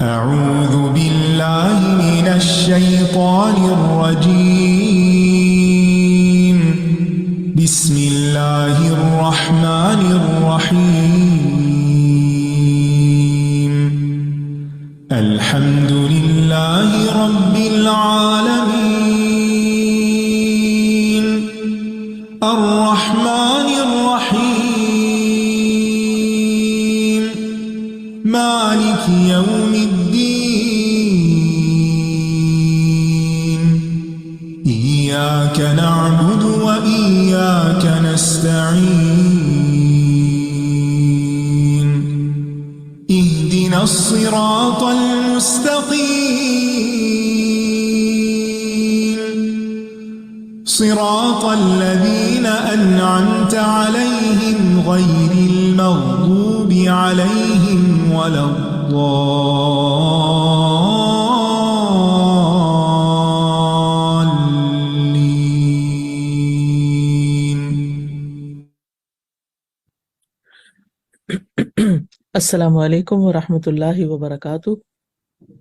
أعوذ بالله من الشيطان الرجيم. بسم الله الرحمن الرحيم. الحمد لله رب العالمين. الرحمن الرحيم. مالك يوم الدين. إياك نعبد وإياك نستعين. اهدنا الصراط المستقيم. صراط الذين أنعمت عليهم غير المغضوب عليهم ولا الضالين. السلام علیکم ورحمۃ اللہ وبرکاتہ۔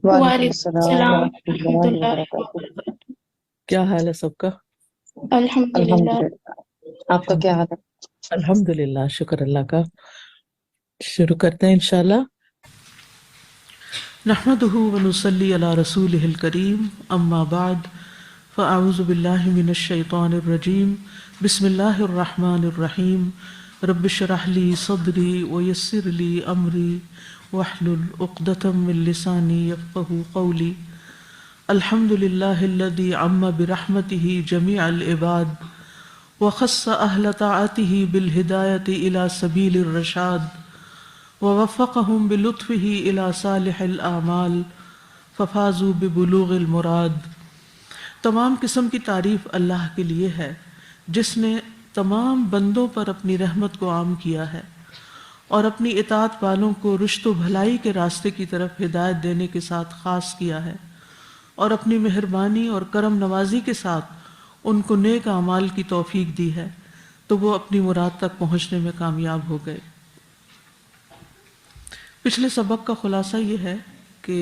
وعلیکم السلام ورحمۃ اللہ وبرکاتہ۔ کیا حال ہے سب کا؟ الحمدللہ۔ الحمدللہ، آپ کا کیا حال ہے؟ الحمدللہ، شکر اللہ کا۔ شروع کرتے ہیں انشاءاللہ۔ نحمدہ ونصلی علی رسولہ الکریم، اما بعد فاعوذ باللہ من الشیطان الرجیم، بسم اللہ الرحمن الرحیم۔ رب اشرح لی صدری ویسر لی امری واحلل عقدۃ من لسانی یفقہوا قولی۔ الحمد للہ الذی عم برحمتہ جمیع العباد وخص اہل طاعتہ بالہدایۃ الی سبیل الرشاد ووفقہم بلطفہ الی صالح الاعمال ففازوا ببلوغ المراد۔ تمام قسم کی تعریف اللہ کے لیے ہے جس نے تمام بندوں پر اپنی رحمت کو عام کیا ہے اور اپنی اطاعت والوں کو رشد و بھلائی کے راستے کی طرف ہدایت دینے کے ساتھ خاص کیا ہے، اور اپنی مہربانی اور کرم نوازی کے ساتھ ان کو نیک اعمال کی توفیق دی ہے تو وہ اپنی مراد تک پہنچنے میں کامیاب ہو گئے۔ پچھلے سبق کا خلاصہ یہ ہے کہ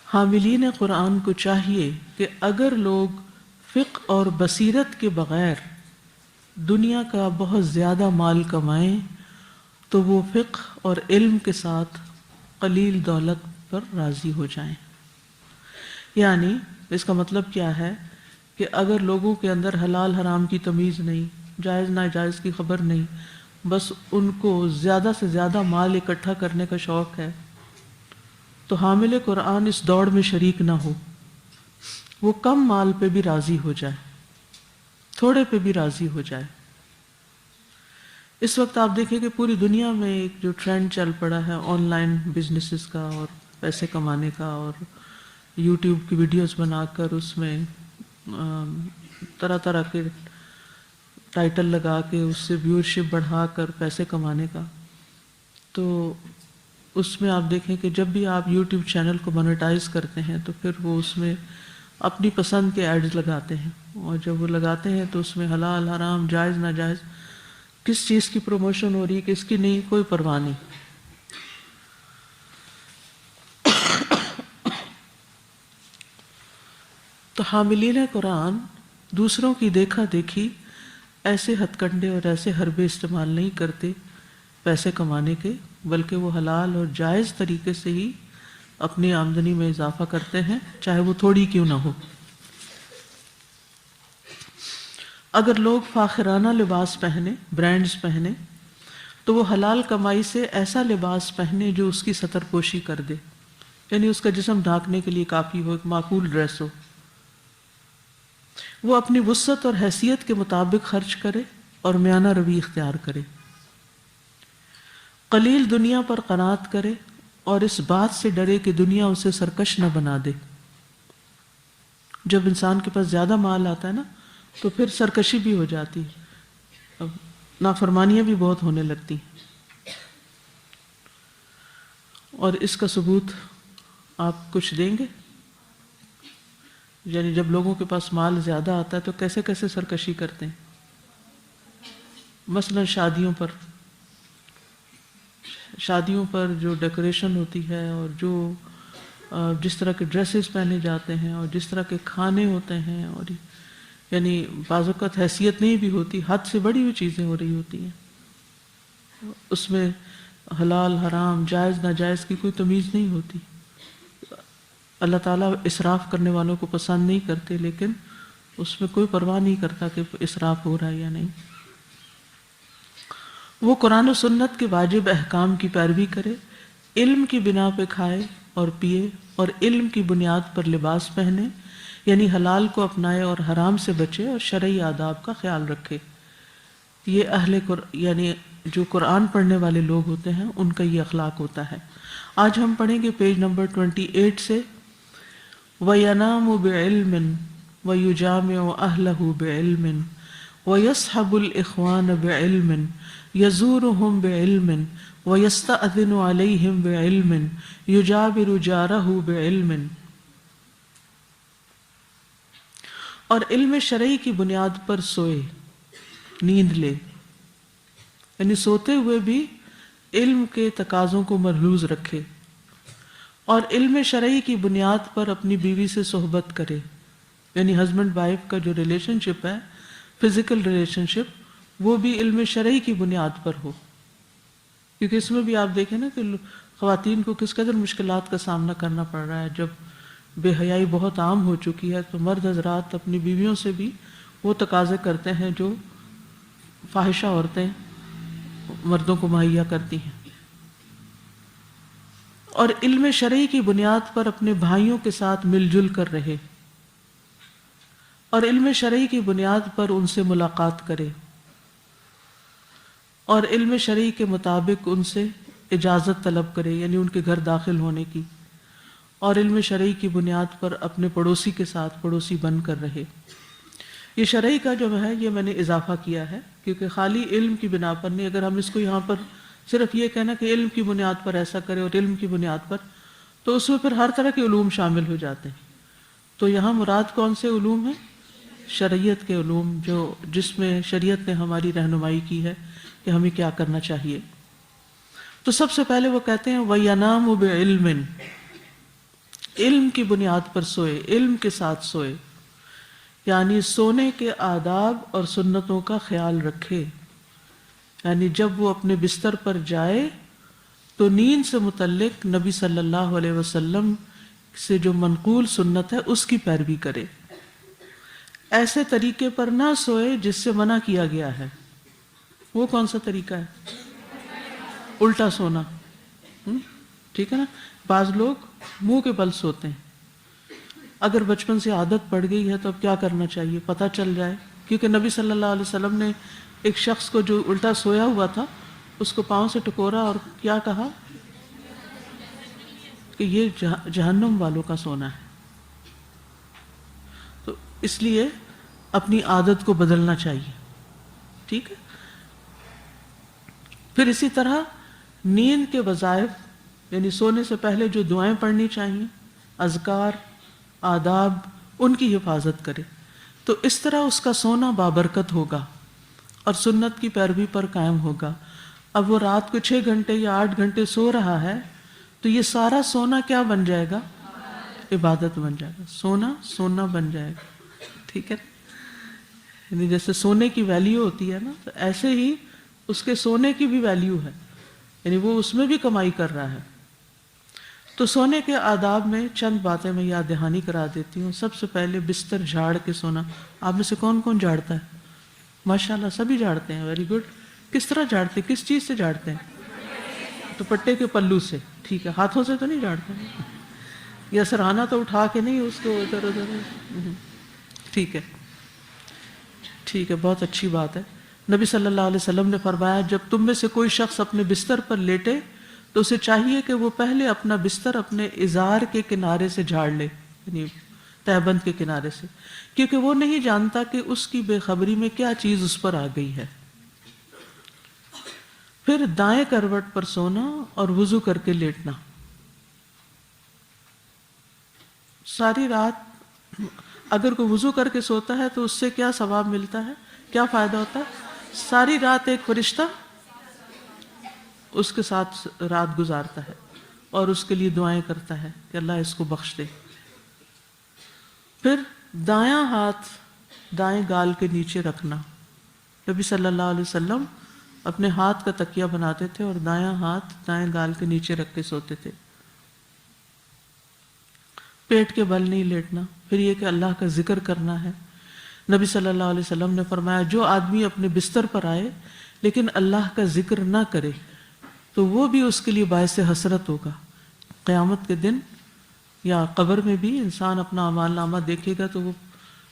حاملین قرآن کو چاہیے کہ اگر لوگ فقہ اور بصیرت کے بغیر دنیا کا بہت زیادہ مال کمائیں تو وہ فقہ اور علم کے ساتھ قلیل دولت پر راضی ہو جائیں۔ یعنی اس کا مطلب کیا ہے کہ اگر لوگوں کے اندر حلال حرام کی تمیز نہیں، جائز ناجائز کی خبر نہیں، بس ان کو زیادہ سے زیادہ مال اکٹھا کرنے کا شوق ہے، تو حامل قرآن اس دوڑ میں شریک نہ ہو، وہ کم مال پہ بھی راضی ہو جائے، تھوڑے پہ بھی راضی ہو جائے۔ اس وقت آپ دیکھیں کہ پوری دنیا میں ایک جو ٹرینڈ چل پڑا ہے آن لائن بزنسز کا اور پیسے کمانے کا، اور یوٹیوب کی ویڈیوز بنا کر اس میں طرح طرح کے ٹائٹل لگا کے اس سے ویورشپ بڑھا کر پیسے کمانے کا، تو اس میں آپ دیکھیں کہ جب بھی آپ یوٹیوب چینل کو مونیٹائز کرتے ہیں تو پھر وہ اس میں اپنی پسند کے ایڈز لگاتے ہیں، اور جب وہ لگاتے ہیں تو اس میں حلال حرام جائز ناجائز کس چیز کی پروموشن ہو رہی ہے کس کی نہیں، کوئی پرواہ نہیں۔ تو حاملین قرآن دوسروں کی دیکھا دیکھی ایسے ہتھ کنڈے اور ایسے حربے استعمال نہیں کرتے پیسے کمانے کے، بلکہ وہ حلال اور جائز طریقے سے ہی اپنی آمدنی میں اضافہ کرتے ہیں، چاہے وہ تھوڑی کیوں نہ ہو۔ اگر لوگ فاخرانہ لباس پہنے، برانڈز پہنے، تو وہ حلال کمائی سے ایسا لباس پہنے جو اس کی ستر پوشی کر دے، یعنی اس کا جسم ڈھانکنے کے لیے کافی ہو، ایک معقول ڈریس ہو۔ وہ اپنی وسعت اور حیثیت کے مطابق خرچ کرے اور میانہ روی اختیار کرے، قلیل دنیا پر قناعت کرے اور اس بات سے ڈرے کہ دنیا اسے سرکش نہ بنا دے۔ جب انسان کے پاس زیادہ مال آتا ہے نا تو پھر سرکشی بھی ہو جاتی ہے، اب نافرمانیاں بھی بہت ہونے لگتی ہیں، اور اس کا ثبوت آپ کچھ دیں گے؟ یعنی جب لوگوں کے پاس مال زیادہ آتا ہے تو کیسے کیسے سرکشی کرتے ہیں، مثلا شادیوں پر شادیوں پر جو ڈیکوریشن ہوتی ہے اور جو جس طرح کے ڈریسز پہنے جاتے ہیں اور جس طرح کے کھانے ہوتے ہیں، اور یعنی بعض اوقات حیثیت نہیں بھی ہوتی، حد سے بڑی ہوئی چیزیں ہو رہی ہوتی ہیں، اس میں حلال حرام جائز ناجائز کی کوئی تمیز نہیں ہوتی۔ اللہ تعالیٰ اسراف کرنے والوں کو پسند نہیں کرتے، لیکن اس میں کوئی پرواہ نہیں کرتا کہ اسراف ہو رہا ہے یا نہیں۔ وہ قرآن و سنت کے واجب احکام کی پیروی کرے، علم کی بنا پہ کھائے اور پیے، اور علم کی بنیاد پر لباس پہنے، یعنی حلال کو اپنائے اور حرام سے بچے، اور شرعی آداب کا خیال رکھے۔ یہ یعنی جو قرآن پڑھنے والے لوگ ہوتے ہیں ان کا یہ اخلاق ہوتا ہے۔ آج ہم پڑھیں گے پیج نمبر 28 سے، وَيَنَامُ بِعِلْمٍ وَيُجَامِعُ أَهْلَهُ بِعِلْمٍ وَيَصْحَبُ الْإِخْوَانَ بِعِلْمٍ يَزُورُهُمْ بِعِلْمٍ وَيَسْتَأْذِنُ عَلَيْهِمْ بِعِلْمٍ يُجَابِرُ جَارَهُ بِعِلْمٍ۔ اور علم شرعی کی بنیاد پر سوئے، نیند لے، یعنی سوتے ہوئے بھی علم کے تقاضوں کو ملحوظ رکھے، اور علم شرعی کی بنیاد پر اپنی بیوی سے صحبت کرے، یعنی ہسبینڈ وائف کا جو ریلیشن شپ ہے، فزیکل ریلیشن شپ، وہ بھی علم شرعی کی بنیاد پر ہو، کیونکہ اس میں بھی آپ دیکھیں نا کہ خواتین کو کس قدر مشکلات کا سامنا کرنا پڑ رہا ہے۔ جب بے حیائی بہت عام ہو چکی ہے تو مرد حضرات اپنی بیویوں سے بھی وہ تقاضے کرتے ہیں جو فاحشہ عورتیں مردوں کو مہیا کرتی ہیں، اور علم شرعی کی بنیاد پر اپنے بھائیوں کے ساتھ مل جل کر رہے، اور علم شرعی کی بنیاد پر ان سے ملاقات کرے، اور علم شرعی کے مطابق ان سے اجازت طلب کرے، یعنی ان کے گھر داخل ہونے کی، اور علم شرعی کی بنیاد پر اپنے پڑوسی کے ساتھ پڑوسی بن کر رہے۔ یہ شرعی کا جو ہے یہ میں نے اضافہ کیا ہے، کیونکہ خالی علم کی بنا پر نہیں، اگر ہم اس کو یہاں پر صرف یہ کہنا کہ علم کی بنیاد پر ایسا کرے اور علم کی بنیاد پر، تو اس میں پھر ہر طرح کے علوم شامل ہو جاتے ہیں۔ تو یہاں مراد کون سے علوم ہیں؟ شرعیت کے علوم، جس میں شریعت نے ہماری رہنمائی کی ہے کہ ہمیں کیا کرنا چاہیے۔ تو سب سے پہلے وہ کہتے ہیں وَيَنَامُ بِعِلْمٍ، علم کی بنیاد پر سوئے، علم کے ساتھ سوئے، یعنی سونے کے آداب اور سنتوں کا خیال رکھے، یعنی جب وہ اپنے بستر پر جائے تو نیند سے متعلق نبی صلی اللہ علیہ وسلم سے جو منقول سنت ہے اس کی پیروی کرے، ایسے طریقے پر نہ سوئے جس سے منع کیا گیا ہے۔ وہ کون سا طریقہ ہے؟ الٹا سونا، ٹھیک ہے نا؟ بعض لوگ منہ کے بل سوتے ہیں، اگر بچپن سے عادت پڑ گئی ہے تو اب کیا کرنا چاہیے، پتہ چل جائے، کیونکہ نبی صلی اللہ علیہ وسلم نے ایک شخص کو جو الٹا سویا ہوا تھا اس کو پاؤں سے ٹکورا اور کیا کہا کہ یہ جہنم والوں کا سونا ہے۔ تو اس لیے اپنی عادت کو بدلنا چاہیے، ٹھیک ہے؟ پھر اسی طرح نیند کے وظائف، یعنی سونے سے پہلے جو دعائیں پڑھنی چاہیے، اذکار، آداب، ان کی حفاظت کرے، تو اس طرح اس کا سونا بابرکت ہوگا اور سنت کی پیروی پر قائم ہوگا۔ اب وہ رات کو 6 گھنٹے یا 8 گھنٹے سو رہا ہے تو یہ سارا سونا کیا بن جائے گا؟ عبادت بن جائے گا، سونا بن جائے گا، ٹھیک ہے؟ یعنی جیسے سونے کی ویلیو ہوتی ہے نا، تو ایسے ہی اس کے سونے کی بھی ویلیو ہے، یعنی وہ اس میں بھی کمائی کر رہا ہے۔ تو سونے کے آداب میں چند باتیں میں یاد دہانی کرا دیتی ہوں۔ سب سے پہلے بستر جھاڑ کے سونا۔ آپ میں سے کون کون جھاڑتا ہے؟ ماشاءاللہ سبھی جھاڑتے ہیں، ویری گڈ۔ کس طرح جھاڑتے ہیں؟ کس چیز سے جھاڑتے ہیں؟ دوپٹے کے پلو سے، ٹھیک ہے، ہاتھوں سے تو نہیں جھاڑتے، یا سرہانہ تو اٹھا کے نہیں اس کو ادھر ادھر، ٹھیک ہے ٹھیک ہے، بہت اچھی بات ہے۔ نبی صلی اللہ علیہ وسلم نے فرمایا جب تم میں سے کوئی شخص اپنے بستر پر لیٹے تو اسے چاہیے کہ وہ پہلے اپنا بستر اپنے ازار کے کنارے سے جھاڑ لے، یعنی تہبند کے کنارے سے، کیونکہ وہ نہیں جانتا کہ اس کی بے خبری میں کیا چیز اس پر آ گئی ہے۔ پھر دائیں کروٹ پر سونا اور وضو کر کے لیٹنا۔ ساری رات اگر کوئی وضو کر کے سوتا ہے تو اس سے کیا ثواب ملتا ہے، کیا فائدہ ہوتا ہے؟ ساری رات ایک فرشتہ اس کے ساتھ رات گزارتا ہے اور اس کے لیے دعائیں کرتا ہے کہ اللہ اس کو بخش دے. پھر دایاں ہاتھ دائیں گال کے نیچے رکھنا. نبی صلی اللہ علیہ وسلم اپنے ہاتھ کا تکیہ بناتے تھے اور دایاں ہاتھ دائیں گال کے نیچے رکھ کے سوتے تھے. پیٹ کے بل نہیں لیٹنا. پھر یہ کہ اللہ کا ذکر کرنا ہے. نبی صلی اللہ علیہ وسلم نے فرمایا جو آدمی اپنے بستر پر آئے لیکن اللہ کا ذکر نہ کرے تو وہ بھی اس کے لیے باعث حسرت ہوگا. قیامت کے دن یا قبر میں بھی انسان اپنا اعمال نامہ دیکھے گا تو وہ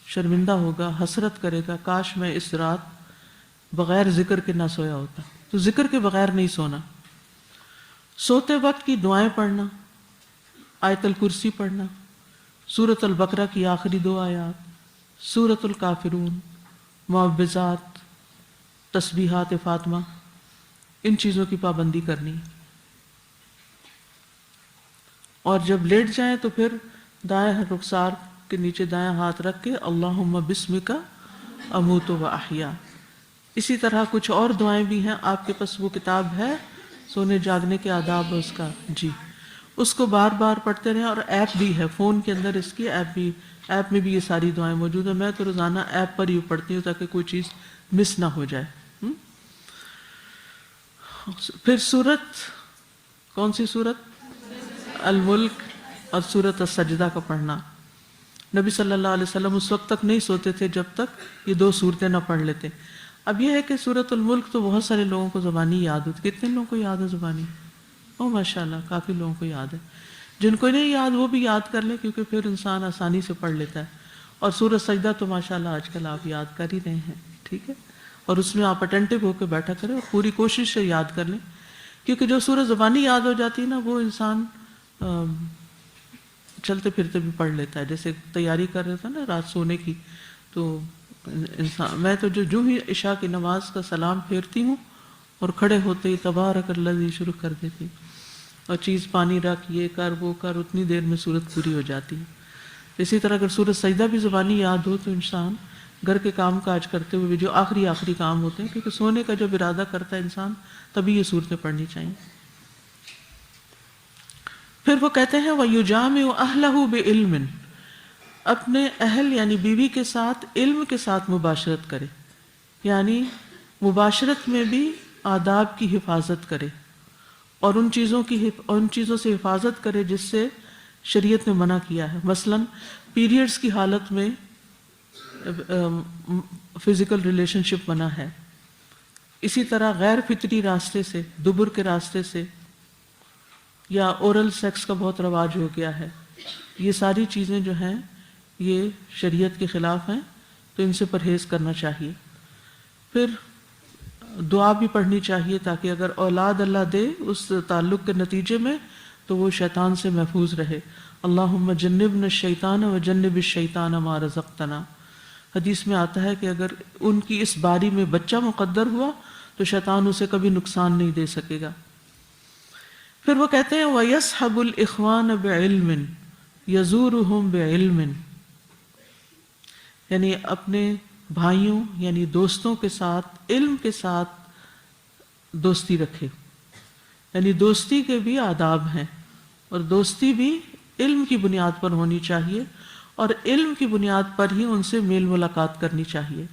شرمندہ ہوگا، حسرت کرے گا، کاش میں اس رات بغیر ذکر کے نہ سویا ہوتا. تو ذکر کے بغیر نہیں سونا. سوتے وقت کی دعائیں پڑھنا، آیت الکرسی پڑھنا، سورۃ البقرہ کی آخری 2 آیات، سورۃ الکافرون، معوذات، تسبیحات فاطمہ، ان چیزوں کی پابندی کرنی. اور جب لیٹ جائیں تو پھر دائیں رخسار کے نیچے دائیں ہاتھ رکھ کے اللہم بسمک اموت و احیا. اسی طرح کچھ اور دعائیں بھی ہیں. آپ کے پاس وہ کتاب ہے سونے جاگنے کے آداب اس کا، جی اس کو بار بار پڑھتے رہیں. اور ایپ بھی ہے فون کے اندر، اس کی ایپ میں بھی یہ ساری دعائیں موجود ہیں. میں تو روزانہ ایپ پر ہی پڑھتی ہوں تاکہ کوئی چیز مس نہ ہو جائے. پھر سورت، کون سی سورت؟ الملک اور سورت السجدہ کا پڑھنا. نبی صلی اللہ علیہ وسلم اس وقت تک نہیں سوتے تھے جب تک یہ 2 سورتیں نہ پڑھ لیتے. اب یہ ہے کہ سورت الملک تو بہت سارے لوگوں کو زبانی یاد ہوتی. کتنے لوگوں کو یاد ہے زبانی؟ او ماشاءاللہ کافی لوگوں کو یاد ہے. جن کو نہیں یاد وہ بھی یاد کر لیں کیونکہ پھر انسان آسانی سے پڑھ لیتا ہے. اور سورت سجدہ تو ماشاءاللہ آج کل آپ یاد کر ہی رہے ہیں، ٹھیک ہے. اور اس میں آپ اٹینٹو ہو کے بیٹھا کریں اور پوری کوشش سے یاد کر لیں کیونکہ جو سورت زبانی یاد ہو جاتی ہے نا وہ انسان چلتے پھرتے بھی پڑھ لیتا ہے. جیسے تیاری کر رہا تھا نا رات سونے کی، تو انسان میں تو جو ہی عشاء کی نماز کا سلام پھیرتی ہوں اور کھڑے ہوتے ہی تبارک الذی شروع کر دیتی اور چیز پانی رکھ یہ کر وہ کر، اتنی دیر میں سورت پوری ہو جاتی ہے. اسی طرح اگر سورت سجدہ بھی زبانی یاد ہو تو انسان گھر کے کام کاج کرتے ہوئے بھی جو آخری کام ہوتے ہیں، کیونکہ سونے کا جب ارادہ کرتا ہے انسان تبھی یہ صورتیں پڑھنی چاہیے. پھر وہ کہتے ہیں وَيُجَامِعُ أَهْلَهُ بِعِلْمٍ، اپنے اہل یعنی بیوی کے ساتھ علم کے ساتھ مباشرت کرے. یعنی مباشرت میں بھی آداب کی حفاظت کرے اور ان چیزوں سے حفاظت کرے جس سے شریعت نے منع کیا ہے. مثلا پیریڈز کی حالت میں فزیکل ریلیشن شپ منع ہے. اسی طرح غیر فطری راستے سے، دبر کے راستے سے، یا اورل سیکس کا بہت رواج ہو گیا ہے. یہ ساری چیزیں جو ہیں یہ شریعت کے خلاف ہیں، تو ان سے پرہیز کرنا چاہیے. پھر دعا بھی پڑھنی چاہیے تاکہ اگر اولاد اللہ دے اس تعلق کے نتیجے میں تو وہ شیطان سے محفوظ رہے. اللہم جنبنا الشیطان و جنب الشیطان ما رزقتنا. حدیث میں آتا ہے کہ اگر ان کی اس باری میں بچہ مقدر ہوا تو شیطان اسے کبھی نقصان نہیں دے سکے گا. پھر وہ کہتے ہیں وَيَصْحَبُ الْإِخْوَانَ بِعِلْمٍ يَزُورُهُمْ بِعِلْمٍ، یعنی اپنے بھائیوں یعنی دوستوں کے ساتھ علم کے ساتھ دوستی رکھے. یعنی دوستی کے بھی آداب ہیں اور دوستی بھی علم کی بنیاد پر ہونی چاہیے اور علم کی بنیاد پر ہی ان سے میل ملاقات کرنی چاہیے.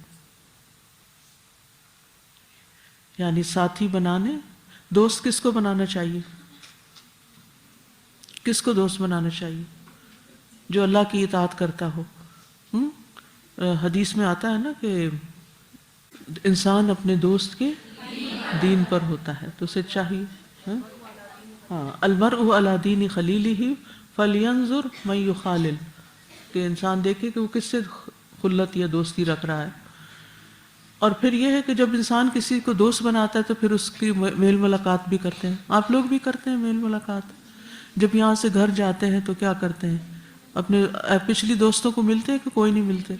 یعنی ساتھی بنانے، دوست کس کو بنانا چاہیے؟ کس کو دوست بنانا چاہیے؟ جو اللہ کی اطاعت کرتا ہو. حدیث میں آتا ہے نا کہ انسان اپنے دوست کے دین پر ہوتا ہے تو اسے چاہیے. المرء علی دین خلیلہ فلینظر من یخالل، کہ انسان دیکھے کہ وہ کس سے خلت یا دوستی رکھ رہا ہے. اور پھر یہ ہے کہ جب انسان کسی کو دوست بناتا ہے تو پھر اس کی میل ملاقات بھی کرتے ہیں. آپ لوگ بھی کرتے ہیں میل ملاقات؟ جب یہاں سے گھر جاتے ہیں تو کیا کرتے ہیں؟ اپنے پچھلی دوستوں کو ملتے ہیں کہ کوئی نہیں ملتے؟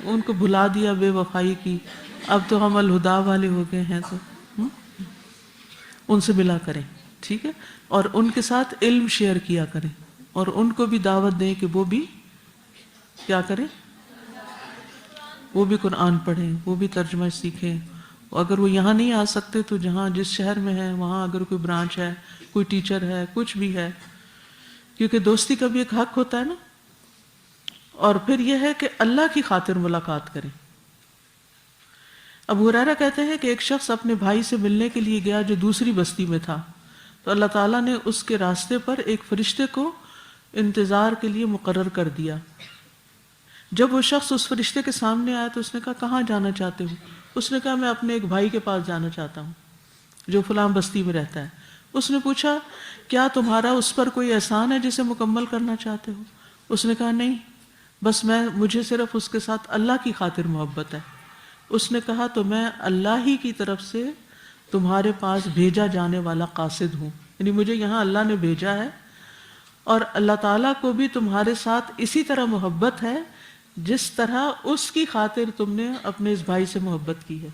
ان کو بھلا دیا بے وفائی کی. اب تو ہم الہدا والے ہو گئے ہیں تو ان سے ملا کریں، ٹھیک ہے. اور ان کے ساتھ علم شیئر کیا کریں اور ان کو بھی دعوت دیں کہ وہ بھی کیا کریں، وہ بھی قرآن پڑھیں، وہ بھی ترجمہ سیکھیں اگر وہ یہاں نہیں آ سکتے تو جہاں جس شہر میں ہے وہاں اگر کوئی برانچ ہے، کوئی ٹیچر ہے، کچھ بھی ہے، کیونکہ دوستی کا بھی ایک حق ہوتا ہے نا. اور پھر یہ ہے کہ اللہ کی خاطر ملاقات کریں. ابو ہریرہ کہتے ہیں کہ ایک شخص اپنے بھائی سے ملنے کے لیے گیا جو دوسری بستی میں تھا، تو اللہ تعالیٰ نے اس کے راستے پر ایک فرشتے کو انتظار کے لیے مقرر کر دیا. جب وہ شخص اس فرشتے کے سامنے آیا تو اس نے کہا کہاں جانا چاہتے ہو؟ اس نے کہا میں اپنے ایک بھائی کے پاس جانا چاہتا ہوں جو فلاں بستی میں رہتا ہے. اس نے پوچھا کیا تمہارا اس پر کوئی احسان ہے جسے مکمل کرنا چاہتے ہو؟ اس نے کہا نہیں، بس مجھے صرف اس کے ساتھ اللہ کی خاطر محبت ہے. اس نے کہا تو میں اللہ ہی کی طرف سے تمہارے پاس بھیجا جانے والا قاصد ہوں، یعنی مجھے یہاں اللہ نے بھیجا ہے، اور اللہ تعالیٰ کو بھی تمہارے ساتھ اسی طرح محبت ہے جس طرح اس کی خاطر تم نے اپنے اس بھائی سے محبت کی ہے.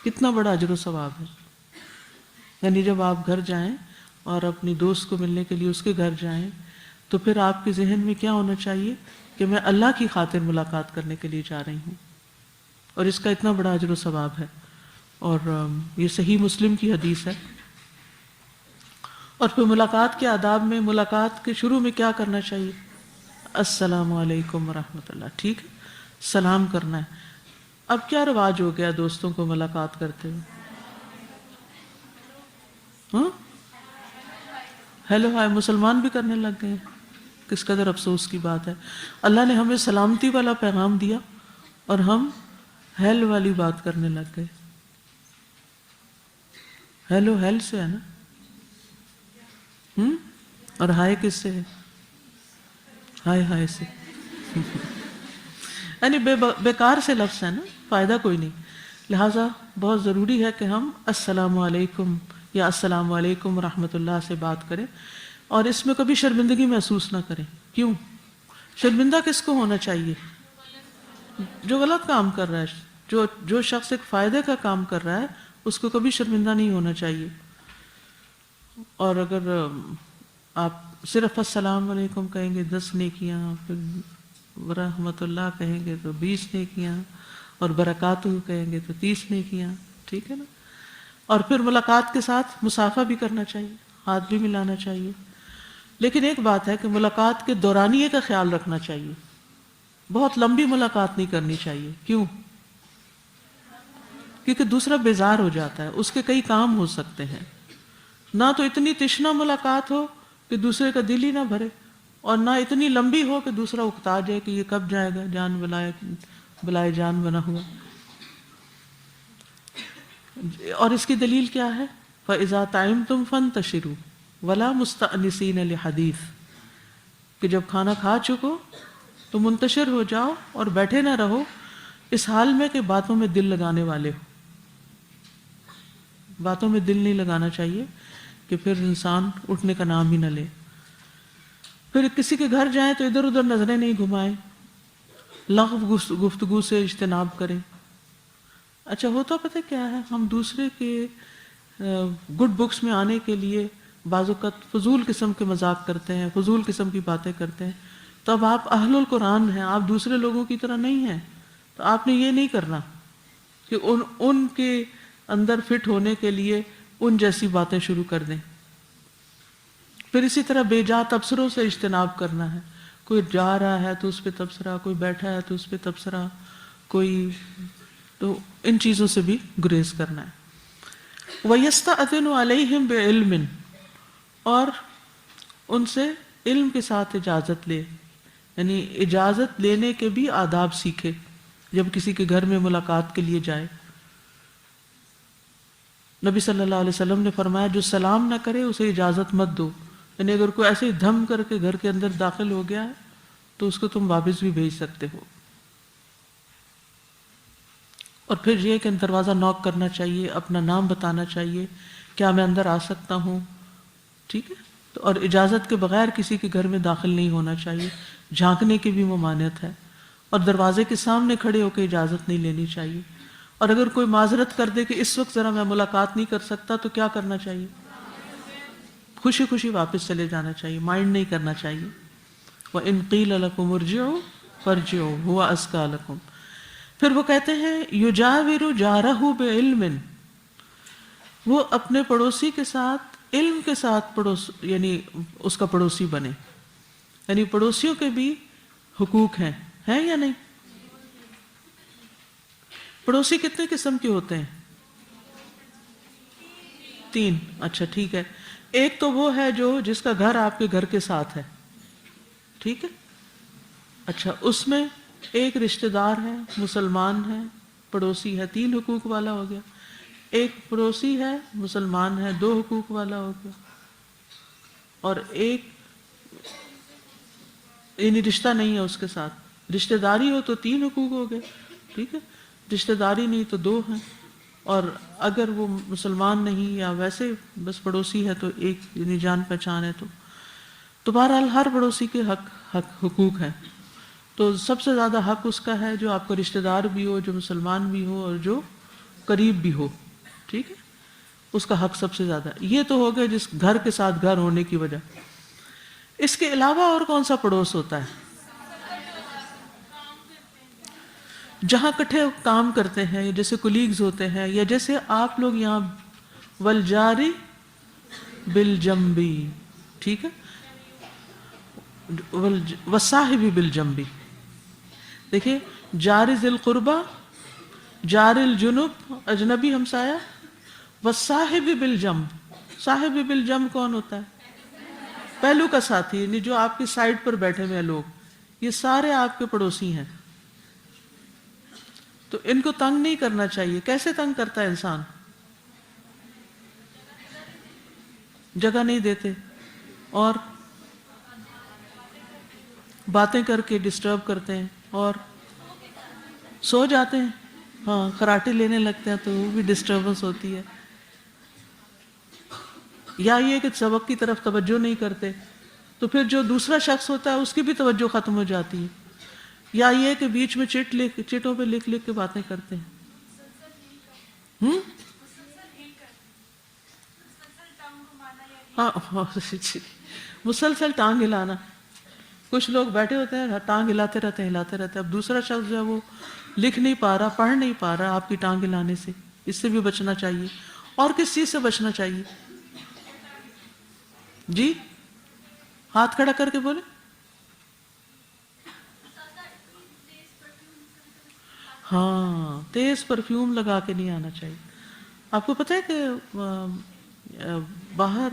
کتنا بڑا اجر و ثواب ہے. یعنی جب آپ گھر جائیں اور اپنی دوست کو ملنے کے لیے اس کے گھر جائیں تو پھر آپ کے ذہن میں کیا ہونا چاہیے کہ میں اللہ کی خاطر ملاقات کرنے کے لیے جا رہی ہوں، اور اس کا اتنا بڑا اجر و ثواب ہے. اور یہ صحیح مسلم کی حدیث ہے. اور پھر ملاقات کے آداب میں ملاقات کے شروع میں کیا کرنا چاہیے؟ السلام علیکم ورحمۃ اللہ. ٹھیک ہے، سلام کرنا ہے. اب کیا رواج ہو گیا دوستوں کو ملاقات کرتے ہوئے؟ ہاں، ہیلو ہائے مسلمان بھی کرنے لگ گئے ہیں. کس قدر افسوس کی بات ہے. اللہ نے ہمیں سلامتی والا پیغام دیا اور ہم ہیل والی بات کرنے لگ گئے. ہیلو ہیل سے ہے نا، اور ہائے کس سے ہے؟ ہائے ہائے سے. یعنی بیکار سے لفظ ہے نا، فائدہ کوئی نہیں. لہٰذا بہت ضروری ہے کہ ہم السلام علیکم یا السلام علیکم ورحمۃ اللہ سے بات کریں، اور اس میں کبھی شرمندگی محسوس نہ کریں. کیوں؟ شرمندہ کس کو ہونا چاہیے؟ جو غلط کام کر رہا ہے. جو شخص ایک فائدے کا کام کر رہا ہے اس کو کبھی شرمندہ نہیں ہونا چاہیے. اور اگر آپ صرف السلام علیکم کہیں گے 10 نیکیاں، پھر رحمت اللہ کہیں گے تو 20 نیکیاں، اور برکاتہ کہیں گے تو 30 نیکیاں. ٹھیک ہے نا. اور پھر ملاقات کے ساتھ مصافحہ بھی کرنا چاہیے، ہاتھ بھی ملانا چاہیے. لیکن ایک بات ہے کہ ملاقات کے دورانیے کا خیال رکھنا چاہیے. بہت لمبی ملاقات نہیں کرنی چاہیے. کیوں؟ کیونکہ دوسرا بیزار ہو جاتا ہے، اس کے کئی کام ہو سکتے ہیں. نہ تو اتنی تشنا ملاقات ہو کہ دوسرے کا دل ہی نہ بھرے، اور نہ اتنی لمبی ہو کہ دوسرا اکتا جائے کہ یہ کب جائے گا، جان بلائے جان بنا ہوا. اور اس کی دلیل کیا ہے؟ فَإِذَا طَعِمْتُمْ فَانْتَشِرُوا وَلَا مُسْتَأْنِسِينَ لِحَدِيثٍ، کہ جب کھانا کھا چکو تو منتشر ہو جاؤ اور بیٹھے نہ رہو اس حال میں کہ باتوں میں دل لگانے والے ہو. باتوں میں دل نہیں لگانا چاہیے کہ پھر انسان اٹھنے کا نام ہی نہ لے. پھر کسی کے گھر جائیں تو ادھر ادھر نظریں نہیں گھمائیں، لغو گفتگو سے اجتناب کریں. اچھا ہوتا پتہ کیا ہے، ہم دوسرے کے گڈ بکس میں آنے کے لیے بعض اوقات فضول قسم کے مذاق کرتے ہیں، فضول قسم کی باتیں کرتے ہیں. تو اب آپ اہل القرآن ہیں، آپ دوسرے لوگوں کی طرح نہیں ہیں، تو آپ نے یہ نہیں کرنا کہ ان کے اندر فٹ ہونے کے لیے ان جیسی باتیں شروع کر دیں. پھر اسی طرح بے جا تبصروں سے اجتناب کرنا ہے. کوئی جا رہا ہے تو اس پہ تبصرہ، کوئی بیٹھا ہے تو اس پہ تبصرہ، کوئی، تو ان چیزوں سے بھی گریز کرنا ہے. وَيَسْتَأْذِنُ عَلَيْهِمْ بِعِلْمٍ، اور ان سے علم کے ساتھ اجازت لے، یعنی اجازت لینے کے بھی آداب سیکھے جب کسی کے گھر میں ملاقات کے لیے جائے. نبی صلی اللہ علیہ وسلم نے فرمایا جو سلام نہ کرے اسے اجازت مت دو. یعنی اگر کوئی ایسے ہی دھم کر کے گھر کے اندر داخل ہو گیا ہے تو اس کو تم واپس بھی بھیج سکتے ہو. اور پھر یہ کہ دروازہ نوک کرنا چاہیے، اپنا نام بتانا چاہیے، کیا میں اندر آ سکتا ہوں. ٹھیک ہے. اور اجازت کے بغیر کسی کے گھر میں داخل نہیں ہونا چاہیے. جھانکنے کی بھی ممانعت ہے، اور دروازے کے سامنے کھڑے ہو کے اجازت نہیں لینی چاہیے. اور اگر کوئی معذرت کر دے کہ اس وقت ذرا میں ملاقات نہیں کر سکتا تو کیا کرنا چاہیے؟ خوشی خوشی واپس چلے جانا چاہیے، مائنڈ نہیں کرنا چاہیے. وَإِن قِيلَ لَكُمُ ارْجِعُوا فَارْجِعُوا هُوَ أَزْكَىٰ لَكُمْ. پھر وہ کہتے ہیں یجاور جارہ بعلم، وہ اپنے پڑوسی کے ساتھ علم کے ساتھ یعنی اس کا پڑوسی بنے، یعنی پڑوسیوں کے بھی حقوق ہیں یا نہیں؟ پڑوسی کتنے قسم کے ہوتے ہیں؟ 3. اچھا ٹھیک ہے. ایک تو وہ ہے جس کا گھر آپ کے گھر کے ساتھ ہے، ٹھیک ہے. اچھا، اس میں ایک رشتہ دار ہے، مسلمان ہے، پڑوسی ہے، 3 حقوق والا ہو گیا. ایک پڑوسی ہے، مسلمان ہے، 2 حقوق والا ہو گیا. اور ایک یعنی رشتہ نہیں ہے اس کے ساتھ. رشتہ داری ہو تو 3 حقوق ہو گئے، ٹھیک ہے. رشتہ داری نہیں تو 2 ہیں. اور اگر وہ مسلمان نہیں یا ویسے بس پڑوسی ہے تو ایک یعنی جان پہچان ہے. تو بہرحال ہر پڑوسی کے حقوق ہیں. تو سب سے زیادہ حق اس کا ہے جو آپ کا رشتہ دار بھی ہو، جو مسلمان بھی ہو اور جو قریب بھی ہو، ٹھیک ہے. اس کا حق سب سے زیادہ. یہ تو ہو گیا جس گھر کے ساتھ گھر ہونے کی وجہ. اس کے علاوہ اور کون سا پڑوس ہوتا ہے؟ جہاں کٹھے کام کرتے ہیں، جیسے کولیگز ہوتے ہیں، یا جیسے آپ لوگ یہاں والجاری بالجنبی، ٹھیک ہے، والصاحب بالجنبی. دیکھیں، جار ذی القربہ، جار الجنب اجنبی ہمسایہ، والصاحب بالجنب. صاحب بالجنب کون ہوتا ہے؟ پہلو کا ساتھی، یعنی جو آپ کی سائڈ پر بیٹھے ہوئے لوگ، یہ سارے آپ کے پڑوسی ہیں. تو ان کو تنگ نہیں کرنا چاہیے. کیسے تنگ کرتا ہے انسان؟ جگہ نہیں دیتے اور باتیں کر کے ڈسٹرب کرتے ہیں اور سو جاتے ہیں. ہاں، خراٹے لینے لگتے ہیں تو وہ بھی ڈسٹربنس ہوتی ہے. یا یہ کہ سبق کی طرف توجہ نہیں کرتے تو پھر جو دوسرا شخص ہوتا ہے اس کی بھی توجہ ختم ہو جاتی ہے. یا یہ کہ بیچ میں چٹوں پہ لکھ کے باتیں کرتے ہیں. ہاں، مسلسل ٹانگ ہلانا. کچھ لوگ بیٹھے ہوتے ہیں ٹانگ ہلاتے رہتے ہیں. اب دوسرا شخص جو ہے وہ لکھ نہیں پا رہا، پڑھ نہیں پا رہا آپ کی ٹانگ ہلانے سے. اس سے بھی بچنا چاہیے. اور کس چیز سے بچنا چاہیے؟ جی ہاتھ کھڑا کر کے بولے. ہاں، تیز پرفیوم لگا کے نہیں آنا چاہیے. آپ کو پتہ ہے کہ باہر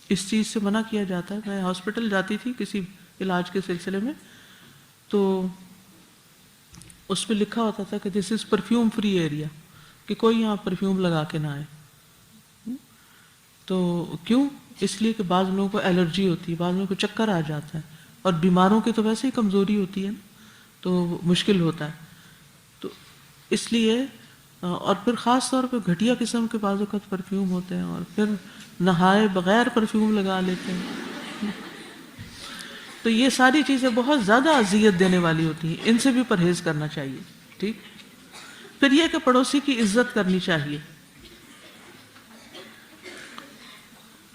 اس چیز سے منع کیا جاتا ہے. میں ہاسپٹل جاتی تھی کسی علاج کے سلسلے میں، تو اس پہ لکھا ہوتا تھا کہ دس از پرفیوم فری ایریا، کہ کوئی یہاں پرفیوم لگا کے نہ آئے. تو کیوں؟ اس لیے کہ بعض لوگوں کو الرجی ہوتی ہے، بعض لوگوں کو چکر آ جاتا ہے، اور بیماروں کی تو ویسے ہی کمزوری ہوتی ہے نا، تو مشکل ہوتا ہے. تو اس لیے اور پھر خاص طور پہ گھٹیا قسم کے بعض اوقات پرفیوم ہوتے ہیں، اور پھر نہائے بغیر پرفیوم لگا لیتے ہیں. تو یہ ساری چیزیں بہت زیادہ اذیت دینے والی ہوتی ہیں. ان سے بھی پرہیز کرنا چاہیے. ٹھیک. پھر یہ کہ پڑوسی کی عزت کرنی چاہیے.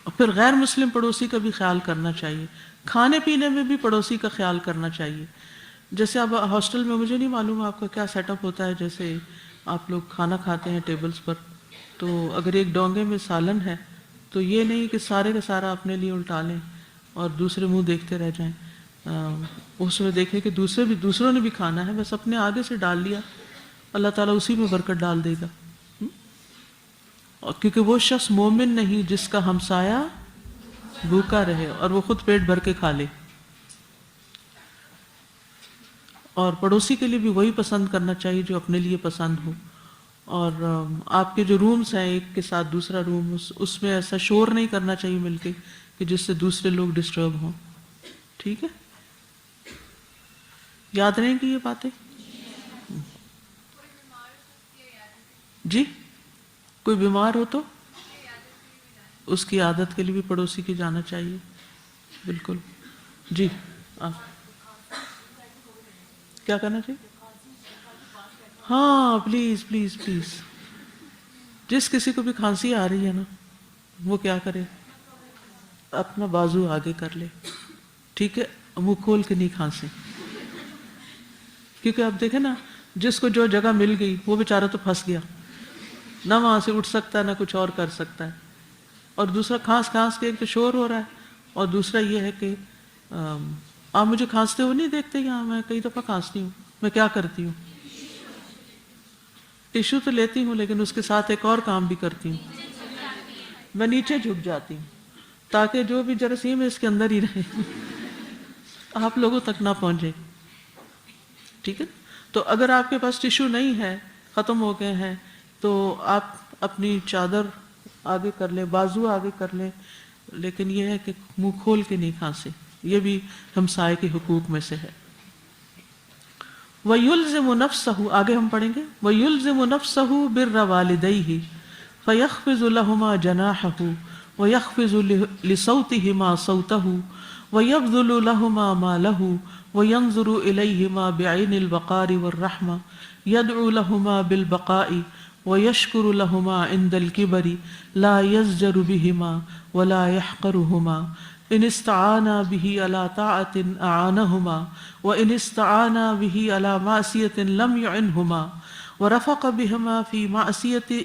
پھر غیر مسلم پڑوسی کا بھی خیال کرنا چاہیے. کھانے پینے میں بھی پڑوسی کا خیال کرنا چاہیے. جیسے اب ہاسٹل میں مجھے نہیں معلوم آپ کا کیا سیٹ اپ ہوتا ہے، جیسے آپ لوگ کھانا کھاتے ہیں ٹیبلز پر، تو اگر ایک ڈونگے میں سالن ہے تو یہ نہیں کہ سارے کا سارا اپنے لیے الٹا لیں اور دوسرے منہ دیکھتے رہ جائیں. اس میں دیکھیں کہ دوسروں نے بھی کھانا ہے، بس اپنے آگے سے ڈال لیا، اللہ تعالیٰ اسی میں برکت ڈال دے گا. اور کیونکہ وہ شخص مومن نہیں جس کا ہمسایہ بھوکا رہے اور وہ خود پیٹ بھر کے کھا لے. اور پڑوسی کے لیے بھی وہی پسند کرنا چاہیے جو اپنے لیے پسند ہو. اور آپ کے جو رومز ہیں ایک کے ساتھ دوسرا روم، اس میں ایسا شور نہیں کرنا چاہیے مل کے کہ جس سے دوسرے لوگ ڈسٹرب ہوں. ٹھیک ہے، یاد رہیں گی یہ باتیں. جی، کوئی بیمار ہو تو اس کی عادت کے لیے بھی پڑوسی کے جانا چاہیے. بالکل. جی آپ کیا کرنا چاہیے؟ ہاں، پلیز پلیز پلیز، جس کسی کو بھی کھانسی آ رہی ہے نا، وہ کیا کرے، اپنا بازو آگے کر لے. ٹھیک ہے، منہ کھول کے نہیں کھانسی. کیونکہ آپ دیکھیں نا، جس کو جو جگہ مل گئی وہ بیچارہ تو پھنس گیا، نہ وہاں سے اٹھ سکتا ہے نہ کچھ اور کر سکتا ہے. اور دوسرا کھانس کھانس کے ایک تو شور ہو رہا ہے، اور دوسرا یہ ہے کہ آپ مجھے کھانستے ہوئے نہیں دیکھتے یہاں، میں کئی دفعہ کھانستی ہوں. میں کیا کرتی ہوں؟ ٹیشو تو لیتی ہوں، لیکن اس کے ساتھ ایک اور کام بھی کرتی ہوں، میں نیچے جھک جاتی ہوں تاکہ جو بھی جراثیم ہے اس کے اندر ہی رہے، آپ لوگوں تک نہ پہنچے. ٹھیک ہے؟ تو اگر آپ کے پاس ٹیشو نہیں ہے، ختم ہو گئے ہیں، تو آپ اپنی چادر آگے کر لیں، بازو آگے کر لیں، لیکن یہ ہے کہ منہ کھول کے نہیں کھانسے. یہ بھی ہمسائے کے حقوق میں سے ہے. وَيُلْزِمُ نَفْسَهُ، آگے ہم پڑھیں گے، وَيُلْزِمُ نَفْسَهُ بِرَّ وَالِدَيْهِ فَيَخْفِضُ لَهُمَا جَنَاحَهُ وَيَخْفِضُ لِصَوْتِهِمَا صَوْتَهُ وَيَبْذُلُ لَهُمَا مَا لَهُ وَيَنْظُرُ إِلَيْهِمَا بِعَيْنِ الْوَقَارِ وَالرَّحْمَةِ يَدْعُو لَهُمَا بِالْبَقَاءِ وَيَشْكُرُ لَهُمَا عِنْدَ الْكِبَرِ لَا يَزْجَرُ بِهِمَا وَلَا يَحْقَرُهُمَا إن استعانا به على طاعة أعانهما وإن استعانا به على معصية لم يعنهما ورفق بهما في معصيته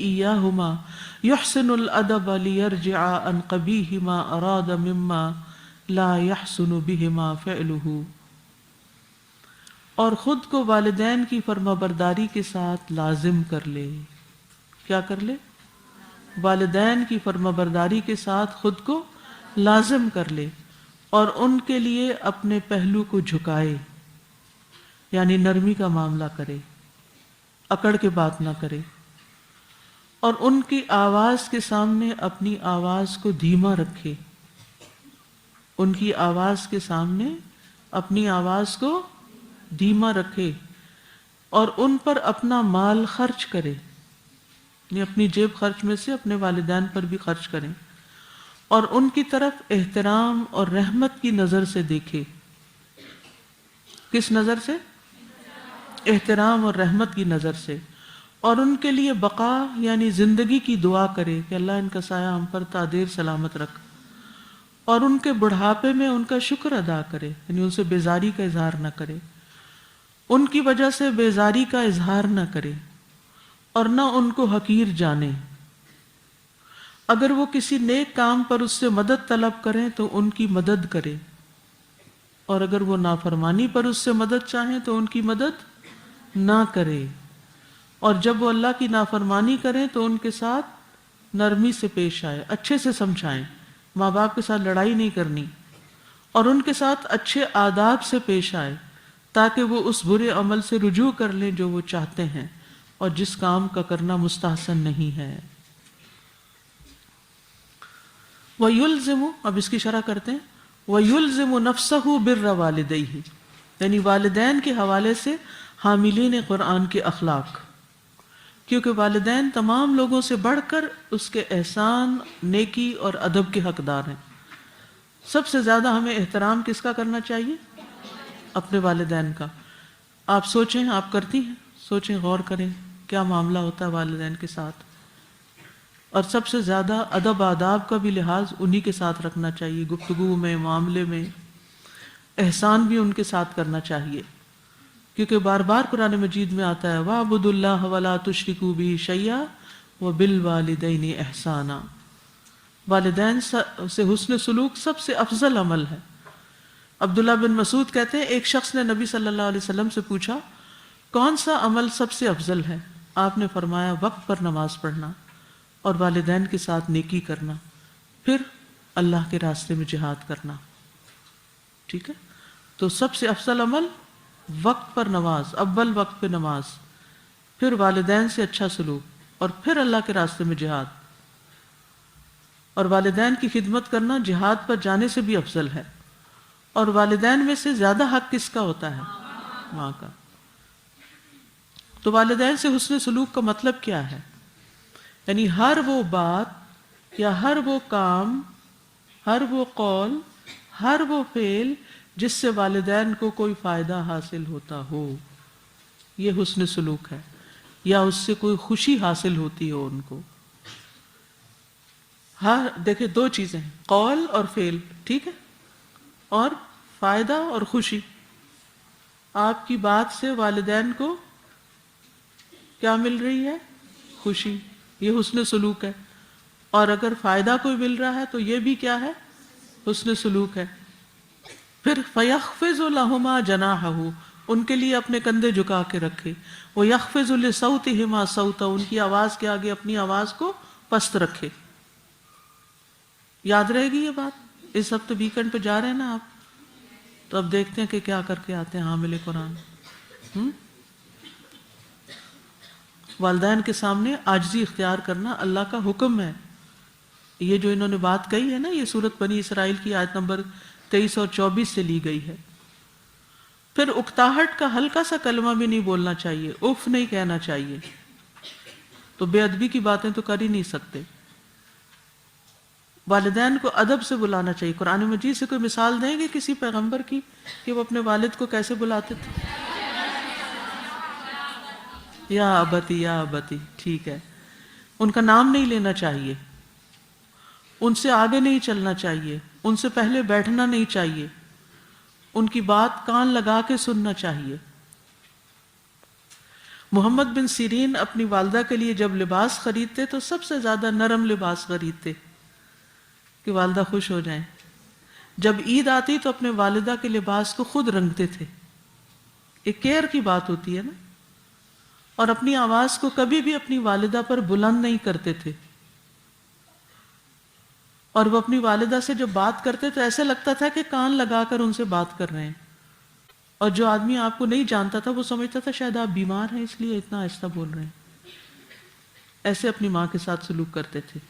إياهما يحسن الأدب ليرجع عن قبيح ما أراد مما لا يحسن بهما فعله. اور خود کو والدین کی فرمانبرداری کے ساتھ لازم کر لے. کیا کر لے؟ والدین کی فرمانبرداری کے ساتھ خود کو لازم کر لے، اور ان کے لیے اپنے پہلو کو جھکائے، یعنی نرمی کا معاملہ کرے، اکڑ کے بات نہ کرے، اور ان کی آواز کے سامنے اپنی آواز کو دھیما رکھے. ان کی آواز کے سامنے اپنی آواز کو دھیما رکھے، اور ان پر اپنا مال خرچ کرے، یعنی اپنی جیب خرچ میں سے اپنے والدین پر بھی خرچ کریں، اور ان کی طرف احترام اور رحمت کی نظر سے دیکھے. کس نظر سے؟ احترام اور رحمت کی نظر سے. اور ان کے لیے بقا یعنی زندگی کی دعا کرے کہ اللہ ان کا سایہ ہم پر تا دیر سلامت رکھ، اور ان کے بڑھاپے میں ان کا شکر ادا کرے، یعنی ان سے بیزاری کا اظہار نہ کرے، ان کی وجہ سے بیزاری کا اظہار نہ کرے، اور نہ ان کو حقیر جانے. اگر وہ کسی نیک کام پر اس سے مدد طلب کریں تو ان کی مدد کرے، اور اگر وہ نافرمانی پر اس سے مدد چاہیں تو ان کی مدد نہ کرے. اور جب وہ اللہ کی نافرمانی کریں تو ان کے ساتھ نرمی سے پیش آئے، اچھے سے سمجھائیں. ماں باپ کے ساتھ لڑائی نہیں کرنی، اور ان کے ساتھ اچھے آداب سے پیش آئے تاکہ وہ اس برے عمل سے رجوع کر لیں جو وہ چاہتے ہیں اور جس کام کا کرنا مستحسن نہیں ہے. وَيُلْزِمُ، اب اس کی شرح کرتے ہیں، وَيُلْزِمُ نَفْسَهُ بِرَّ وَالِدَيْهِ، یعنی والدین کے حوالے سے حاملین قرآن کے اخلاق، کیونکہ والدین تمام لوگوں سے بڑھ کر اس کے احسان، نیکی اور ادب کے حقدار ہیں. سب سے زیادہ ہمیں احترام کس کا کرنا چاہیے؟ اپنے والدین کا. آپ سوچیں، آپ کرتی ہیں؟ سوچیں، غور کریں کیا معاملہ ہوتا ہے والدین کے ساتھ. اور سب سے زیادہ ادب آداب کا بھی لحاظ انہی کے ساتھ رکھنا چاہیے، گفتگو میں، معاملے میں. احسان بھی ان کے ساتھ کرنا چاہیے، کیونکہ بار بار قرآن مجید میں آتا ہے وَاعْبُدُوا اللَّهَ وَلَا تُشْرِكُوا بِهِ شَيْئًا وَبِالْوَالِدَيْنِ إِحْسَانًا. والدین سے حسن سلوک سب سے افضل عمل ہے. عبداللہ بن مسعود کہتے ہیں ایک شخص نے نبی صلی اللہ علیہ وسلم سے پوچھا کون سا عمل سب سے افضل ہے؟ آپ نے فرمایا وقت پر نماز پڑھنا اور والدین کے ساتھ نیکی کرنا، پھر اللہ کے راستے میں جہاد کرنا. ٹھیک ہے؟ تو سب سے افضل عمل وقت پر نماز، اول وقت پہ نماز، پھر والدین سے اچھا سلوک، اور پھر اللہ کے راستے میں جہاد. اور والدین کی خدمت کرنا جہاد پر جانے سے بھی افضل ہے. اور والدین میں سے زیادہ حق کس کا ہوتا ہے؟ ماں کا. تو والدین سے حسن سلوک کا مطلب کیا ہے؟ یعنی ہر وہ بات یا ہر وہ کام، ہر وہ قول، ہر وہ فعل جس سے والدین کو کوئی فائدہ حاصل ہوتا ہو، یہ حسن سلوک ہے، یا اس سے کوئی خوشی حاصل ہوتی ہو ان کو. ہاں دیکھیں، دو چیزیں ہیں، قول اور فعل، ٹھیک ہے، اور فائدہ اور خوشی. آپ کی بات سے والدین کو کیا مل رہی ہے؟ خوشی، یہ حسن سلوک ہے. اور اگر فائدہ کوئی مل رہا ہے تو یہ بھی کیا ہے؟ حسن سلوک ہے. پھر فَيَخْفِضُ لَهُمَا جَنَاحَهُ، ان کے لیے اپنے کندھے جھکا کے رکھے. وَيَخْفِضُ لِصَوْتِهِمَا صَوْتًا، ان کی آواز کے آگے اپنی آواز کو پست رکھے. یاد رہے گی یہ بات؟ اس ہفتے ویکنڈ پہ جا رہے ہیں نا آپ، تو اب دیکھتے ہیں کہ کیا کر کے آتے ہیں حامل قرآن. والدین کے سامنے عاجزی اختیار کرنا اللہ کا حکم ہے. یہ جو انہوں نے بات کہی ہے نا، یہ سورۃ بنی اسرائیل کی آیت نمبر 23 اور 24 سے لی گئی ہے. پھر اکتاہٹ کا ہلکا سا کلمہ بھی نہیں بولنا چاہیے، اف نہیں کہنا چاہیے. تو بے ادبی کی باتیں تو کر ہی نہیں سکتے. والدین کو ادب سے بلانا چاہیے. قرآن مجید سے کوئی مثال دیں گے کسی پیغمبر کی کہ وہ اپنے والد کو کیسے بلاتے تھے؟ یا ابتی یا ابتی، ٹھیک ہے. ان کا نام نہیں لینا چاہیے، ان سے آگے نہیں چلنا چاہیے، ان سے پہلے بیٹھنا نہیں چاہیے، ان کی بات کان لگا کے سننا چاہیے. محمد بن سیرین اپنی والدہ کے لیے جب لباس خریدتے تو سب سے زیادہ نرم لباس خریدتے کہ والدہ خوش ہو جائیں. جب عید آتی تو اپنے والدہ کے لباس کو خود رنگتے تھے. ایک کیئر کی بات ہوتی ہے نا. اور اپنی آواز کو کبھی بھی اپنی والدہ پر بلند نہیں کرتے تھے. اور وہ اپنی والدہ سے جب بات کرتے تو ایسے لگتا تھا کہ کان لگا کر ان سے بات کر رہے ہیں. اور جو آدمی آپ کو نہیں جانتا تھا وہ سمجھتا تھا شاید آپ بیمار ہیں اس لیے اتنا آہستہ بول رہے ہیں. ایسے اپنی ماں کے ساتھ سلوک کرتے تھے.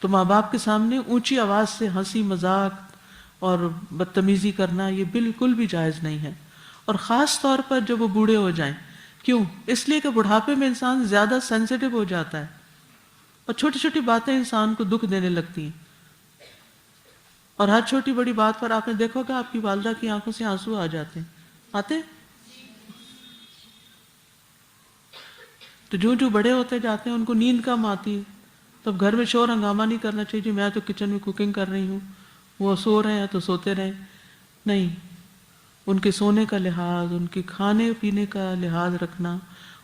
تو ماں باپ کے سامنے اونچی آواز سے ہنسی مذاق اور بدتمیزی کرنا یہ بالکل بھی جائز نہیں ہے. اور خاص طور پر جب وہ بوڑھے ہو جائیں. کیوں؟ اس لیے کہ بڑھاپے میں انسان زیادہ سینسیٹیو ہو جاتا ہے اور چھوٹی چھوٹی باتیں انسان کو دکھ دینے لگتی ہیں. اور ہر چھوٹی بڑی بات پر آپ نے دیکھا ہوگا آپ کی والدہ کی آنکھوں سے آنسو آ جاتے ہیں. آتے؟ تو جو بڑے ہوتے جاتے ہیں ان کو نیند کم آتی ہے. تب گھر میں شور ہنگامہ نہیں کرنا چاہیے جی میں تو کچن میں کوکنگ کر رہی ہوں، وہ سو رہے ہیں تو سوتے رہیں. نہیں، ان کے سونے کا لحاظ، ان کے کھانے پینے کا لحاظ رکھنا،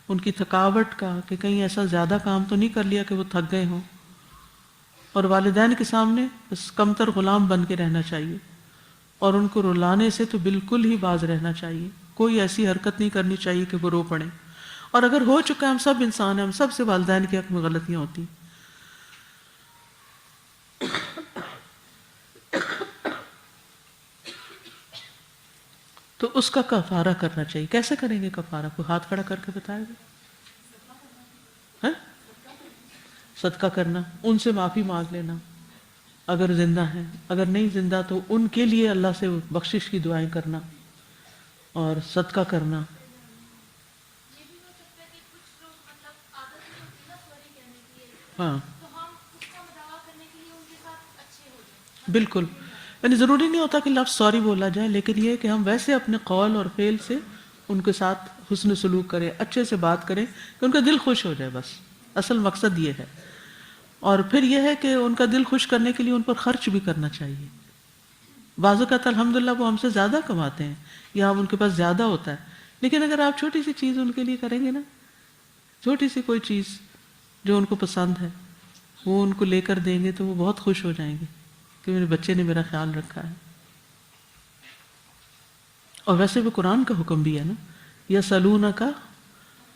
ان کی تھکاوٹ کا کہ کہیں ایسا زیادہ کام تو نہیں کر لیا کہ وہ تھک گئے ہوں. اور والدین کے سامنے بس کمتر غلام بن کے رہنا چاہیے. اور ان کو رلانے سے تو بالکل ہی باز رہنا چاہیے. کوئی ایسی حرکت نہیں کرنی چاہیے کہ وہ رو پڑیں. اور اگر ہو چکا ہے، ہم سب انسان ہیں، ہم سب سے والدین کے حق میں غلطیاں ہوتی ہیں. تو اس کا کفارہ کرنا چاہیے. کیسے کریں گے کفارہ؟ کوئی ہاتھ کھڑا کر کے بتائے گا؟ صدقہ کرنا، ان سے معافی مانگ لینا اگر زندہ ہیں، اگر نہیں زندہ تو ان کے لیے اللہ سے بخشش کی دعائیں کرنا اور صدقہ کرنا. ہاں بالکل، یعنی ضروری نہیں ہوتا کہ لفظ سوری بولا جائے، لیکن یہ کہ ہم ویسے اپنے قول اور فعل سے ان کے ساتھ حسن سلوک کریں، اچھے سے بات کریں کہ ان کا دل خوش ہو جائے. بس اصل مقصد یہ ہے. اور پھر یہ ہے کہ ان کا دل خوش کرنے کے لیے ان پر خرچ بھی کرنا چاہیے. بعض اوقات الحمدللہ وہ ہم سے زیادہ کماتے ہیں یا ان کے پاس زیادہ ہوتا ہے، لیکن اگر آپ چھوٹی سی چیز ان کے لیے کریں گے نا، چھوٹی سی کوئی چیز جو ان کو پسند ہے وہ ان کو لے کر دیں گے تو وہ بہت خوش ہو جائیں گے کہ میرے بچے نے میرا خیال رکھا ہے. اور ویسے بھی قرآن کا حکم بھی ہے نا، یسألونک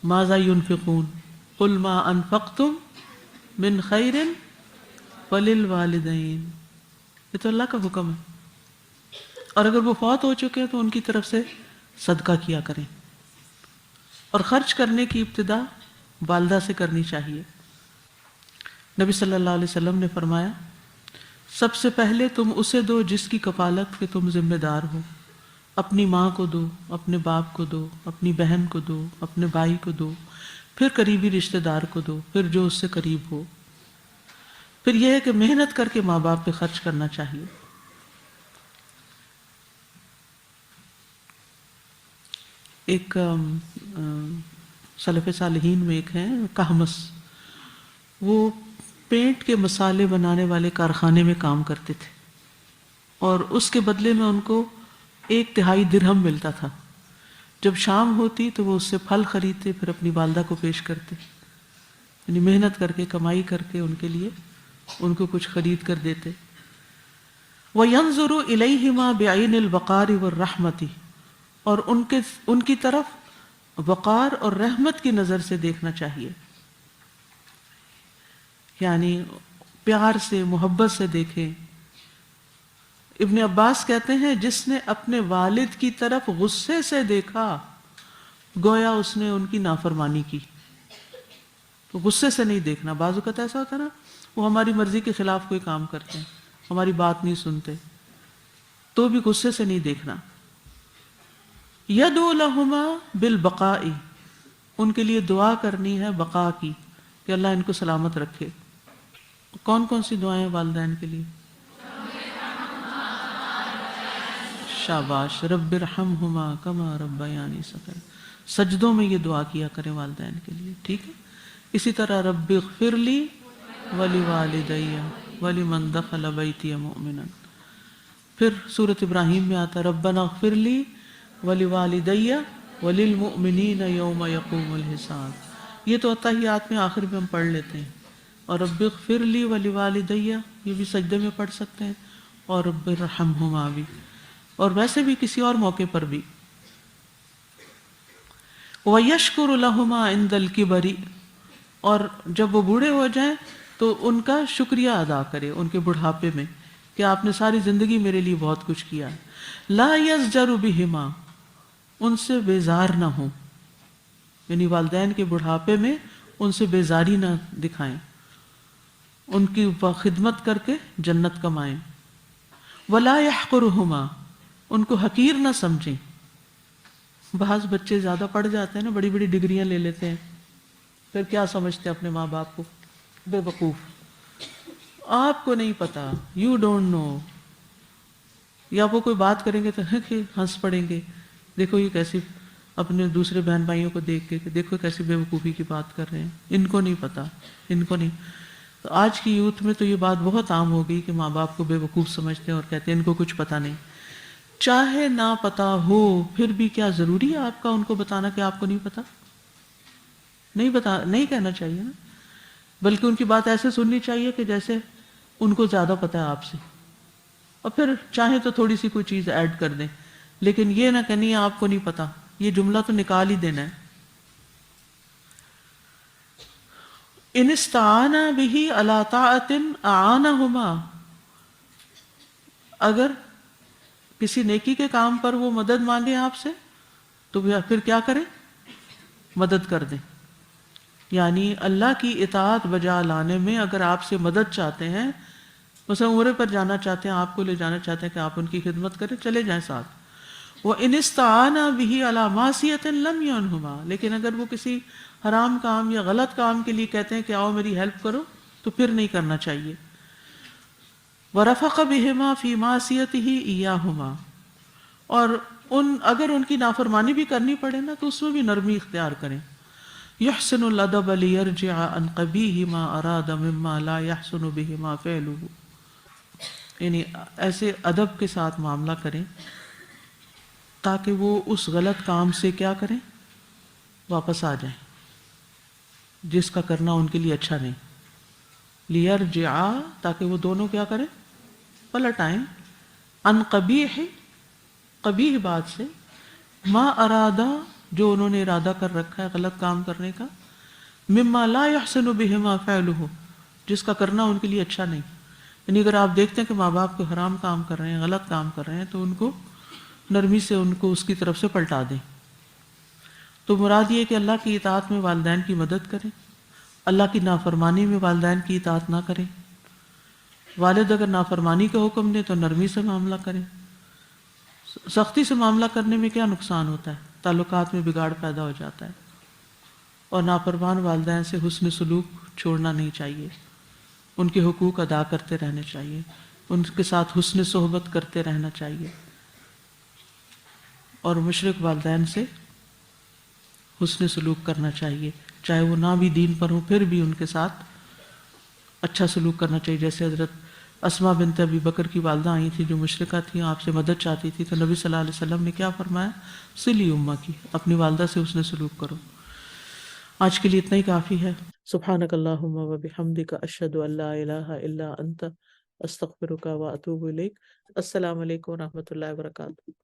ماذا ينفقون قل ما انفقتم من خیر فللوالدین. یہ تو اللہ کا حکم ہے. اور اگر وہ فوت ہو چکے ہیں تو ان کی طرف سے صدقہ کیا کریں. اور خرچ کرنے کی ابتدا والدہ سے کرنی چاہیے. نبی صلی اللہ علیہ وسلم نے فرمایا سب سے پہلے تم اسے دو جس کی کفالت کے تم ذمہ دار ہو. اپنی ماں کو دو، اپنے باپ کو دو، اپنی بہن کو دو، اپنے بھائی کو دو، پھر قریبی رشتہ دار کو دو، پھر جو اس سے قریب ہو. پھر یہ ہے کہ محنت کر کے ماں باپ پہ خرچ کرنا چاہیے. ایک سلف صالحین میں ایک ہے کہمس، وہ پینٹ کے مسالے بنانے والے کارخانے میں کام کرتے تھے اور اس کے بدلے میں ان کو 1/3 درہم ملتا تھا. جب شام ہوتی تو وہ اس سے پھل خریدتے، پھر اپنی والدہ کو پیش کرتے، یعنی محنت کر کے کمائی کر کے ان کے لیے ان کو کچھ خرید کر دیتے. وَيَنظُرُ إِلَيْهِمَا بِعَيْنِ الْوَقَارِ وَالرَّحْمَةِ، اور ان کی طرف وقار اور رحمت کی نظر سے دیکھنا چاہیے، یعنی پیار سے محبت سے دیکھیں. ابن عباس کہتے ہیں جس نے اپنے والد کی طرف غصے سے دیکھا گویا اس نے ان کی نافرمانی کی. تو غصے سے نہیں دیکھنا. بعض اوقات ایسا ہوتا ہے نا، وہ ہماری مرضی کے خلاف کوئی کام کرتے ہیں، ہماری بات نہیں سنتے، تو بھی غصے سے نہیں دیکھنا. یدعو لہما بالبقاء، ان کے لیے دعا کرنی ہے بقا کی، کہ اللہ ان کو سلامت رکھے. کون کون سی دعائیں والدین کے لیے؟ شاباش. رب ارحمہما کما ربیانی صغیرا، سجدوں میں یہ دعا کیا کریں والدین کے لیے، ٹھیک ہے. اسی طرح رب اغفر لی ولوالدی ولمن دخل بیتی مؤمنا. پھر سورۃ ابراہیم میں آتا ربنا اغفر لی ولوالدی وللمؤمنین یوم یقوم الحساب. یہ تو اتحیات میں آخر میں ہم پڑھ لیتے ہیں. اور رب اغفر لی ولوالدی یہ بھی سجدے میں پڑھ سکتے ہیں، اور رب ارحمہما بھی، اور ویسے بھی کسی اور موقع پر بھی. وَيَشْكُرُ لَهُمَا عِنْدَ الْكِبَرِ، اور جب وہ بوڑھے ہو جائیں تو ان کا شکریہ ادا کرے ان کے بڑھاپے میں، کہ آپ نے ساری زندگی میرے لیے بہت کچھ کیا ہے. لا يزجر بہما، ان سے بیزار نہ ہوں، یعنی والدین کے بڑھاپے میں ان سے بیزاری نہ دکھائیں، ان کی خدمت کر کے جنت کمائیں. ولا يحقرهما، ان کو حقیر نہ سمجھیں. بعض بچے زیادہ پڑھ جاتے ہیں نا، بڑی بڑی ڈگریاں لے لیتے ہیں، پھر کیا سمجھتے ہیں اپنے ماں باپ کو؟ بے وقوف. آپ کو نہیں پتا، یو ڈونٹ نو. یا وہ کوئی بات کریں گے تو ہنس پڑیں گے، دیکھو یہ کیسی اپنے دوسرے بہن بھائیوں کو دیکھ کے، دیکھو کیسی بے وقوفی کی بات کر رہے ہیں، ان کو نہیں پتا، ان کو نہیں. تو آج کی یوتھ میں تو یہ بات بہت عام ہو گئی کہ ماں باپ کو بے وقوف سمجھتے ہیں اور کہتے ہیں ان کو کچھ پتا نہیں. چاہے نہ پتا ہو پھر بھی کیا ضروری ہے آپ کا ان کو بتانا کہ آپ کو نہیں پتا؟ نہیں کہنا چاہیے نا، بلکہ ان کی بات ایسے سننی چاہیے کہ جیسے ان کو زیادہ پتا ہے آپ سے، اور پھر چاہیں تو تھوڑی سی کوئی چیز ایڈ کر دیں، لیکن یہ نہ کہنی آپ کو نہیں پتا، یہ جملہ تو نکال ہی دینا ہے. ان استعان بہ علی طاعۃ اعانہما، اگر کسی نیکی کے کام پر وہ مدد مانگے آپ سے تو پھر کیا کریں؟ مدد کر دیں. یعنی اللہ کی اطاعت بجا لانے میں اگر آپ سے مدد چاہتے ہیں، مثلا عمرے پر جانا چاہتے ہیں، آپ کو لے جانا چاہتے ہیں کہ آپ ان کی خدمت کریں، چلے جائیں ساتھ. وَإِنِ اسْتَعَانَا بِهِ عَلَى مَعْصِيَةٍ لَمْ يَنْهُمَا، لیکن اگر وہ کسی حرام کام یا غلط کام کے لیے کہتے ہیں کہ آؤ میری ہیلپ کرو، تو پھر نہیں کرنا چاہیے. وَرَفَقَ بِهِمَا فِي مَعْصِيَتِهِ إِيَّاهُمَا، اور اگر ان کی نافرمانی بھی کرنی پڑے نا تو اس میں بھی نرمی اختیار کریں. يحسن الادب ليرجع عن قبیح ما اراد مما لا يحسن بهما فعله، یعنی ایسے ادب کے ساتھ معاملہ کریں تاکہ وہ اس غلط کام سے کیا کریں؟ واپس آ جائیں، جس کا کرنا ان کے لیے اچھا نہیں. لیرجع، تاکہ وہ دونوں کیا کریں؟ پلٹ آئیں. ان قبیح بات سے، ما ارادہ جو انہوں نے ارادہ کر رکھا ہے غلط کام کرنے کا، مما لا يحسن بهما فعله، جس کا کرنا ان کے لیے اچھا نہیں. یعنی اگر آپ دیکھتے ہیں کہ ماں باپ کو حرام کام کر رہے ہیں، غلط کام کر رہے ہیں، تو ان کو نرمی سے ان کو اس کی طرف سے پلٹا دیں. تو مراد یہ کہ اللہ کی اطاعت میں والدین کی مدد کریں، اللہ کی نافرمانی میں والدین کی اطاعت نہ کریں. والد اگر نافرمانی کا حکم دیں تو نرمی سے معاملہ کریں. سختی سے معاملہ کرنے میں کیا نقصان ہوتا ہے؟ تعلقات میں بگاڑ پیدا ہو جاتا ہے. اور نافرمان والدین سے حسن سلوک چھوڑنا نہیں چاہیے، ان کے حقوق ادا کرتے رہنے چاہیے، ان کے ساتھ حسن صحبت کرتے رہنا چاہیے، اور مشرک والدین سے حسن سلوک کرنا چاہیے، چاہے وہ نہ بھی دین پر ہوں پھر بھی ان کے ساتھ اچھا سلوک کرنا چاہیے. جیسے حضرت اسما بنت ابی بکر کی والدہ آئی تھی جو مشرکہ تھیں، آپ سے مدد چاہتی تھی، تو نبی صلی اللہ علیہ وسلم نے کیا فرمایا؟ صلی امہ کی، اپنی والدہ سے اس نے سلوک کرو۔ آج کے لیے اتنا ہی کافی ہے۔ سبحانک اللہم و بحمدک، اشہد ان لا الہ الا انت، استغفرک و اتوب الیک۔ السلام علیکم و رحمۃ اللہ وبرکاتہ۔